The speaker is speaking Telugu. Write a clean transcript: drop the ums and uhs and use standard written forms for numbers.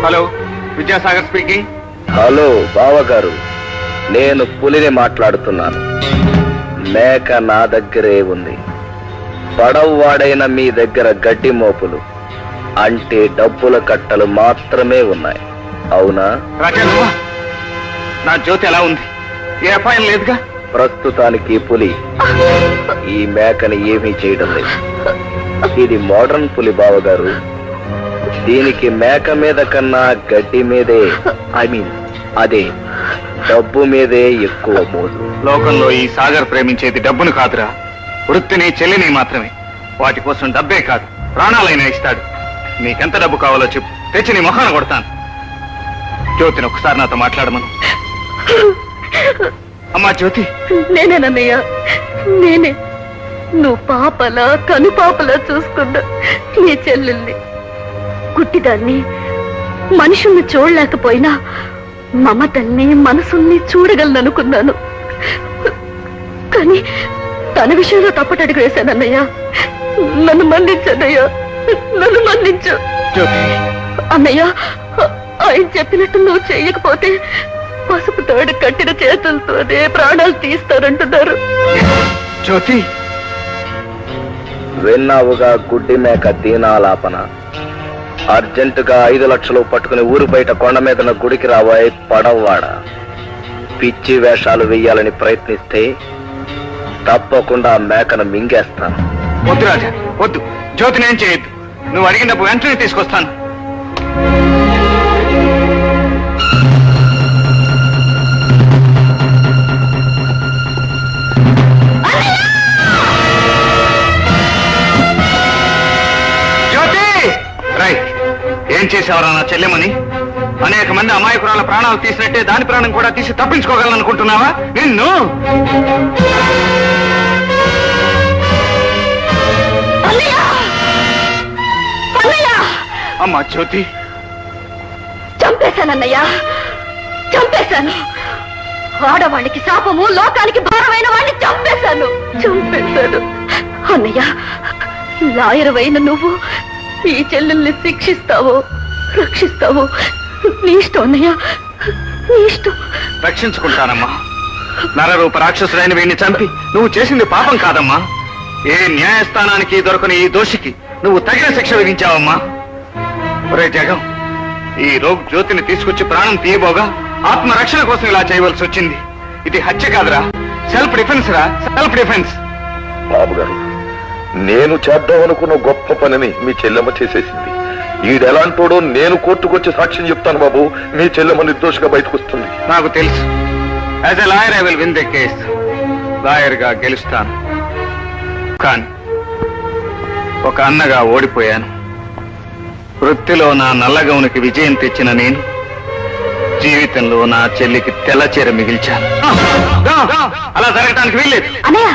Hello, Vidyasagar speaking. హలో బావగారు, నేను పులిని మాట్లాడుతున్నాను. మేక నా దగ్గరే ఉంది. పడవవాడైన మీ దగ్గర గడ్డి మోపులు అంటే డబ్బుల కట్టలు మాత్రమే ఉన్నాయి, అవునా? రాజా, నా జ్యోతి ఎలా ఉంది? ఏ అపాయం లేదుగా? ప్రస్తుతానికి పులి ఈ మేకని ఏమీ చేయడం లేదు. ఇది మోడర్న్ పులి బావగారు. దీనికి మేక మీద కన్నా గడ్డి మీదే, అదే డబ్బు మీదే ఎక్కువ మోజు. లోకంలో ఈ సాగర్ ప్రేమించేది డబ్బును కాదురా, వృత్తిని, చెల్లిని మాత్రమే. వాటి కోసం డబ్బే కాదు, ప్రాణాలైనా ఇస్తాడు. నీకెంత డబ్బు కావాలో చెప్పు, తెచ్చి నీ మొహాన కొడతాను. జ్యోతిని ఒకసారి నాతో మాట్లాడమను. అమ్మా జ్యోతి. నేనేనన్నయ్య, నేనే. నువ్వు పాపలా కను పాపలా చూసుకున్నా నీ చెల్లెల్ని. గుడ్డిదాన్ని, మనుషుల్ని చూడలేకపోయినా మమతల్ని, మనసుల్ని చూడగలననుకున్నాను. కానీ తన విషయంలో తప్పటడుగు వేశానన్నయ్య. నన్ను మన్నించన్నయ్య, నన్ను మన్నించు. అన్నయ్య, ఆయన చెప్పినట్టు నువ్వు చెయ్యకపోతే పసుపు తాడు కట్టిన చేతులతోనే ప్రాణాలు తీస్తారంటున్నారు. జ్యోతి, విన్నావుగా గుడ్డి మేక దీనాలాపన. అర్జెంటుగా 5 లక్షలు పట్టుకుని ఊరు బయట కొండ మీద గుడికి రాబోయే పడవవాడ. పిచ్చి వేషాలు వెయ్యాలని ప్రయత్నిస్తే తప్పకుండా మేకను మింగేస్తాను. వద్దు రాజా, వద్దు. జ్యోతిని ఏం చేయొద్దు. నువ్వు అడిగిన డబ్బు వెంటనే తీసుకొస్తాను. ఏం చేసేవారా నా చెల్లెమని? అనేక మంది అమాయకురాల ప్రాణాలు తీసినట్టే దాని ప్రాణం కూడా తీసి తప్పించుకోగలనుకుంటున్నావా? నిన్ను అమ్మా జ్యోతి. చంపేశానన్నయ్య, చంపేశాను. ఆడవాళ్ళకి శాపము, లోకానికి భారమైన వాడిని చంపేశాను. అన్నయ్య, లాయర్ అయిన నువ్వు ఈ చెల్లెల్ని శిక్షిస్తావో రక్షిస్తావో నీ ఇష్టం అన్నయ్య, నీ ఇష్టం. రక్షించుకుంటానమ్మా. నరరూప రాక్షసుడైన వీడిని చంపి నువ్వు చేసింది పాపం కాదమ్మా. ఏ న్యాయస్థానానికి దొరకని ఈ దోషికి నువ్వు తగిన శిక్ష విధించావమ్మా. ఒరే జగం, ఈ రోగ్ జ్యోతిని తీసుకొచ్చి ప్రాణం తీయబోగా ఆత్మరక్షణ కోసం ఇలా చేయవలసి వచ్చింది. ఇది హత్య కాదురా, సెల్ఫ్ డిఫెన్స్ రా, సెల్ఫ్ డిఫెన్స్. బాబు గారు, నేను చేద్దామనుకున్న గొప్ప పనిని మీ చెల్లెమ్మ చేసేసింది. ఈడెలాంటోడో నేను కోర్టుకొచ్చి సాక్ష్యం చెప్తాను బాబు. మీ చెల్లెమ్మ నిర్దోషిగా బయటకు వస్తుంది. నాకు తెలుసు. As a lawyer I will win the case. Lawyer గా గెలుస్తాను, కానీ ఒక అన్నగా ఓడిపోయాను. వృత్తిలో నా నల్లగౌనికి విజయం తెచ్చిన నేను జీవితంలో నా చెల్లికి తెల్లచీర మిగిల్చాను. అలా జరగటానికి వీల్లేదు. అన్నయ్య,